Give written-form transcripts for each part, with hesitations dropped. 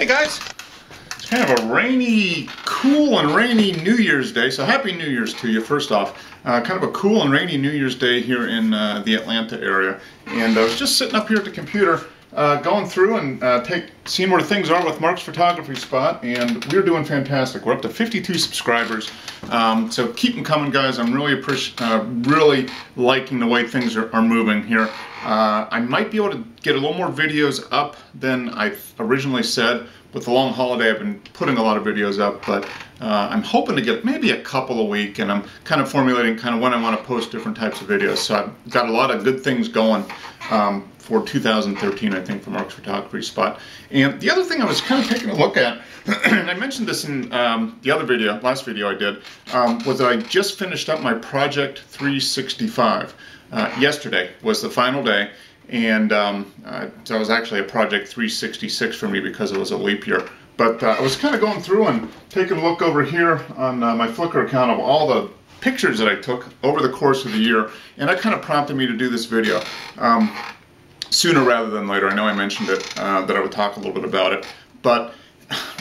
Hey guys, it's kind of a rainy, cool and rainy New Year's Day, so Happy New Year's to you first off. Kind of a cool and rainy New Year's Day here in the Atlanta area, and I was just sitting up here at the computer going through and seeing where things are with Mark's photography spot, and we're doing fantastic. We're up to 52 subscribers, so keep them coming, guys. I'm really really liking the way things are moving here. I might be able to get a little more videos up than I originally said. With the long holiday, I've been putting a lot of videos up, but I'm hoping to get maybe a couple a week, and I'm kind of formulating kind of when I want to post different types of videos. So I've got a lot of good things going for 2013, I think, for Mark's photography spot. And the other thing I was kind of taking a look at, and I mentioned this in the other video, last video I did, was that I just finished up my Project 365. Yesterday was the final day, and so it was actually a Project 366 for me because it was a leap year. But I was kind of going through and taking a look over here on my Flickr account of all the pictures that I took over the course of the year, and that kind of prompted me to do this video sooner rather than later. I know I mentioned it, that I would talk a little bit about it, but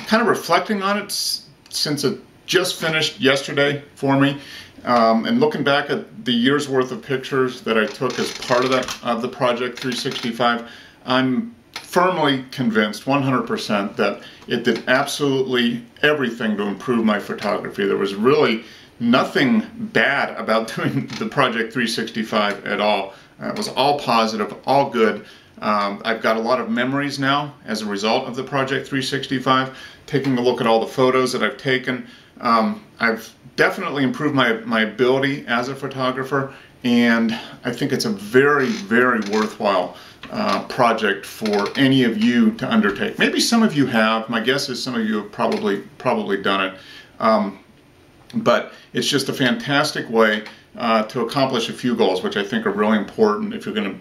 kind of reflecting on it since it just finished yesterday for me, and looking back at the year's worth of pictures that I took as part of the Project 365, I'm firmly convinced 100% that it did absolutely everything to improve my photography. There was really nothing bad about doing the Project 365 at all. It was all positive, all good. I've got a lot of memories now as a result of the Project 365. Taking a look at all the photos that I've taken, I've definitely improved my ability as a photographer, and I think it's a very, very worthwhile project for any of you to undertake. Maybe some of you have. My guess is some of you have probably done it. But it's just a fantastic way to accomplish a few goals, which I think are really important if you're going to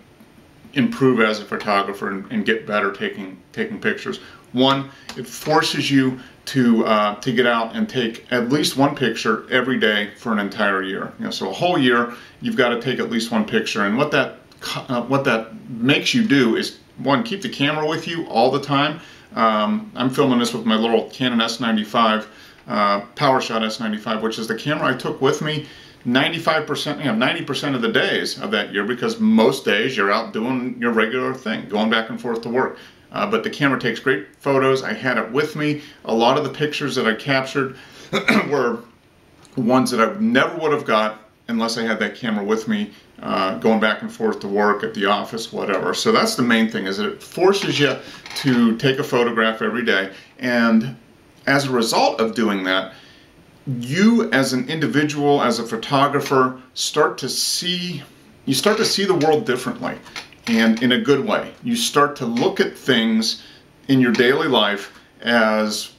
improve as a photographer and get better taking pictures. One, it forces you to get out and take at least one picture every day for an entire year. You know, so a whole year, you've got to take at least one picture. And what that makes you do is, one, keep the camera with you all the time. I'm filming this with my little Canon S95, PowerShot S95, which is the camera I took with me 95%, 90% of the days of that year, because most days you're out doing your regular thing, going back and forth to work. But the camera takes great photos. I had it with me. A lot of the pictures that I captured were ones that I never would have got unless I had that camera with me, going back and forth to work, at the office, whatever. So that's the main thing, is that it forces you to take a photograph every day. And as a result of doing that, you as an individual, as a photographer, start to see the world differently, and in a good way. You start to look at things in your daily life as,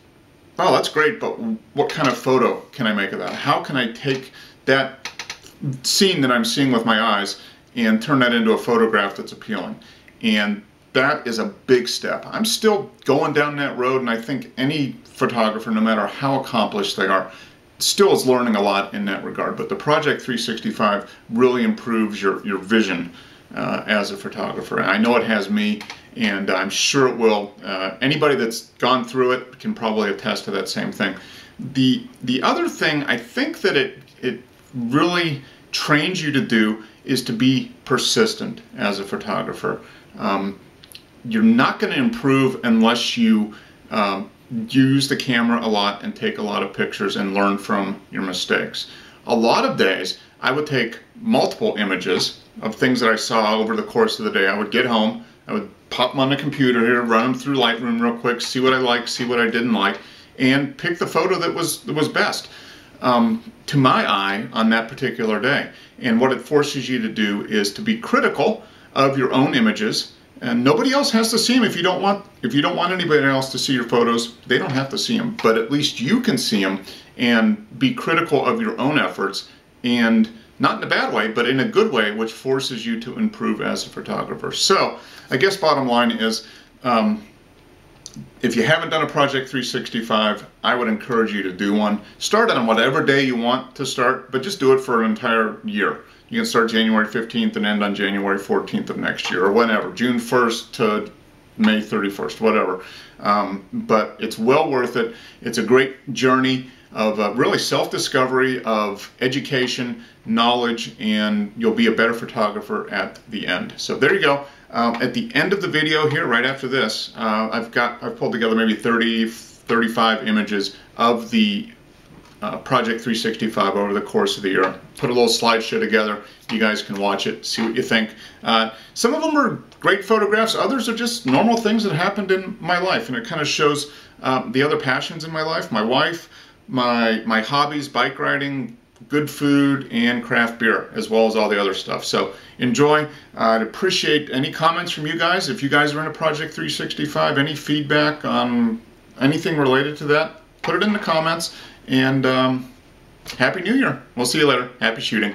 oh, that's great, but what kind of photo can I make of that? How can I take that scene that I'm seeing with my eyes and turn that into a photograph that's appealing? And that is a big step. I'm still going down that road, and I think any photographer, no matter how accomplished they are, still is learning a lot in that regard. But the Project 365 really improves your vision as a photographer. And I know it has me, and I'm sure it will. Anybody that's gone through it can probably attest to that same thing. The other thing I think that it really trains you to do is to be persistent as a photographer. You're not going to improve unless you use the camera a lot and take a lot of pictures and learn from your mistakes. A lot of days I would take multiple images of things that I saw over the course of the day. I would get home, I would pop them on the computer here, run them through Lightroom real quick, see what I liked, see what I didn't like, and pick the photo that was best to my eye on that particular day. And what it forces you to do is to be critical of your own images. And nobody else has to see them. If you don't want anybody else to see your photos, they don't have to see them. But at least you can see them and be critical of your own efforts, and not in a bad way, but in a good way, which forces you to improve as a photographer. So I guess bottom line is, if you haven't done a Project 365, I would encourage you to do one. Start on whatever day you want to start, but just do it for an entire year. You can start January 15th and end on January 14th of next year, or whenever, June 1st to May 31st, whatever. But it's well worth it. It's a great journey of really self-discovery, of education, knowledge, and you'll be a better photographer at the end. So there you go. At the end of the video here, right after this, I've pulled together maybe 35 images of the Project 365 over the course of the year. Put a little slideshow together. You guys can watch it, see what you think. Some of them are great photographs. Others are just normal things that happened in my life, and it kind of shows the other passions in my life. My wife, my hobbies, bike riding, good food, and craft beer, as well as all the other stuff. So enjoy. I'd appreciate any comments from you guys. If you guys are into Project 365, any feedback on anything related to that, put it in the comments. And Happy New Year. We'll see you later. Happy shooting.